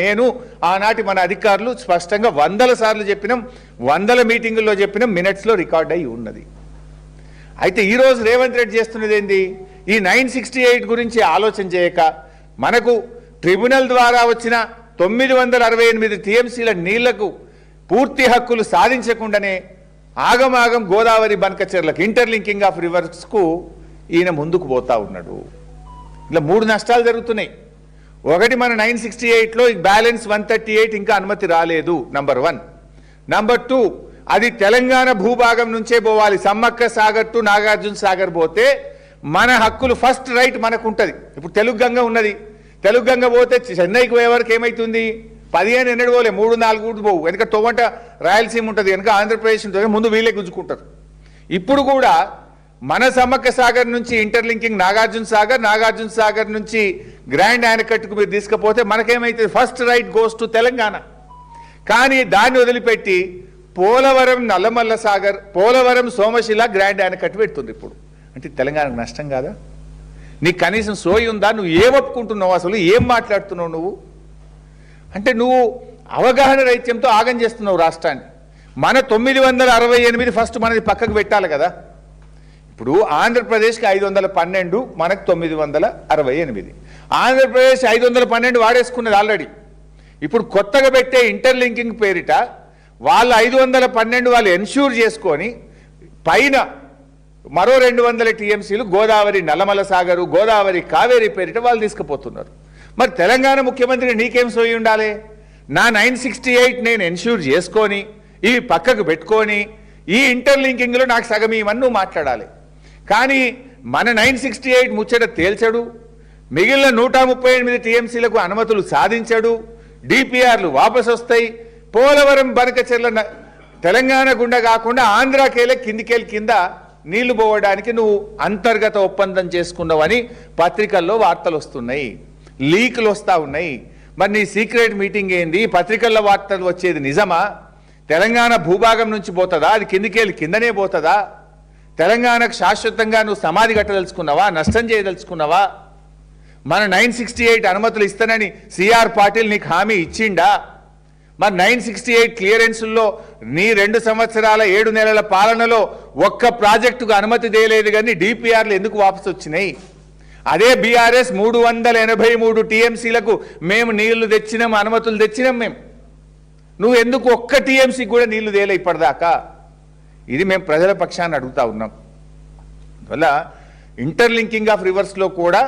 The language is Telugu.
నేను ఆనాటి మన అధికారులు స్పష్టంగా వందల సార్లు చెప్పినాం, వందల మీటింగుల్లో చెప్పినాం, మినిట్స్లో రికార్డ్ అయి ఉన్నది. అయితే ఈరోజు రేవంత్ రెడ్డి చేస్తున్నది ఏంది? ఈ 968 గురించి ఆలోచన చేయక మనకు ట్రిబ్యునల్ ద్వారా వచ్చిన 968 టీఎంసీల నీళ్లకు పూర్తి హక్కులు సాధించకుండానే ఆగమాగం గోదావరి బనకచెర్లకు ఇంటర్లింకింగ్ ఆఫ్ రివర్స్కు ఈయన ముందుకు పోతా ఉన్నాడు. ఇలా 3 నష్టాలు జరుగుతున్నాయి. ఒకటి, మన 968లో బ్యాలెన్స్ 138 ఇంకా అనుమతి రాలేదు, నంబర్ 1. నంబర్ 2, అది తెలంగాణ భూభాగం నుంచే పోవాలి. సమ్మక్క సాగర్ టు నాగార్జున సాగర్ పోతే మన హక్కులు ఫస్ట్ రైట్ మనకు ఉంటుంది. ఇప్పుడు తెలుగు గంగ ఉన్నది, తెలుగు గంగ పోతే చెన్నైకి పోయే వరకు ఏమవుతుంది? 15 ఎన్నడు పోలే, 3-4 పోవు. వెనక తొవ్వంట రాయలసీమ ఉంటుంది, వెనక ఆంధ్రప్రదేశ్ ఉంటుంది, ముందు వీళ్ళే గుంజుకుంటారు. ఇప్పుడు కూడా మన సమ్మక్క సాగర్ నుంచి ఇంటర్లింకింగ్ నాగార్జున సాగర్ నుంచి గ్రాండ్ యానకట్టుకు మీరు తీసుకపోతే మనకేమైతుంది? First right goes to Telangana. కానీ దాన్ని వదిలిపెట్టి పోలవరం నల్లమల్ల సాగర్, పోలవరం సోమశిల గ్రాండ్ యానకట్టు పెడుతుంది. ఇప్పుడు అంటే తెలంగాణకు నష్టం కాదా? నీకు కనీసం సోయి ఉందా? నువ్వు ఏం ఒప్పుకుంటున్నావు? అసలు ఏం మాట్లాడుతున్నావు నువ్వు? అంటే నువ్వు అవగాహన రైత్యంతో ఆగం చేస్తున్నావు రాష్ట్రాన్ని. మన 968 ఫస్ట్ మనది పక్కకు పెట్టాలి కదా. ఇప్పుడు ఆంధ్రప్రదేశ్కి 512, మనకు 968. ఆంధ్రప్రదేశ్ 512 వాడేసుకున్నది ఆల్రెడీ. ఇప్పుడు కొత్తగా పెట్టే ఇంటర్లింకింగ్ పేరిట వాళ్ళు 512 వాళ్ళు ఎన్ష్యూర్ చేసుకొని పైన మరో 200 టీఎంసీలు గోదావరి నల్లమల సాగరు, గోదావరి కావేరీ పేరిట వాళ్ళు తీసుకుపోతున్నారు. మరి తెలంగాణ ముఖ్యమంత్రి నీకేం సోయి ఉండాలి? నా 968 నేను ఎన్ష్యూర్ చేసుకొని ఇవి పక్కకు పెట్టుకొని ఈ ఇంటర్లింకింగ్లో నాకు సగం ఇవన్నీ నువ్వు మాట్లాడాలి. కానీ మన 968 ముచ్చట తేల్చడు, మిగిలిన 138 టీఎంసీలకు అనుమతులు సాధించడు, డిపిఆర్లు వాపసు వస్తాయి. పోలవరం బనకచెర్ల తెలంగాణ గుండా కాకుండా ఆంధ్రాకేలే కిందికేలు కింద నీళ్లు పోవడానికి నువ్వు అంతర్గత ఒప్పందం చేసుకున్నావని పత్రికల్లో వార్తలు వస్తున్నాయి, లీకులు వస్తూ ఉన్నాయి. మరి నీ సీక్రెట్ మీటింగ్ ఏంది? పత్రికల్లో వార్తలు వచ్చేది నిజమా? తెలంగాణ భూభాగం నుంచి పోతుందా? అది కిందికేలు కిందనే పోతుందా? తెలంగాణకు శాశ్వతంగా నువ్వు సమాధి కట్టదలుచుకున్నావా? నష్టం చేయదలుచుకున్నావా? మన 968 అనుమతులు ఇస్తానని సిఆర్ పాటిల్ నీకు హామీ ఇచ్చిండా? మరి 968 క్లియరెన్సుల్లో నీ 2 సంవత్సరాల 7 నెలల పాలనలో ఒక్క ప్రాజెక్టుకు అనుమతి చేయలేదు, కానీ డిపిఆర్లు ఎందుకు వాపసు వచ్చినాయి? అదే బీఆర్ఎస్ 383 టీఎంసీలకు మేము నీళ్లు తెచ్చినాం, అనుమతులు తెచ్చినాం మేము. నువ్వు ఎందుకు ఒక్క టీఎంసీకి కూడా నీళ్లు తేలే ఇప్పటిదాకా? ఇది మేము ప్రజల పక్షాన్ని అడుగుతా ఉన్నాం. అందువల్ల ఇంటర్లింకింగ్ ఆఫ్ రివర్స్లో కూడా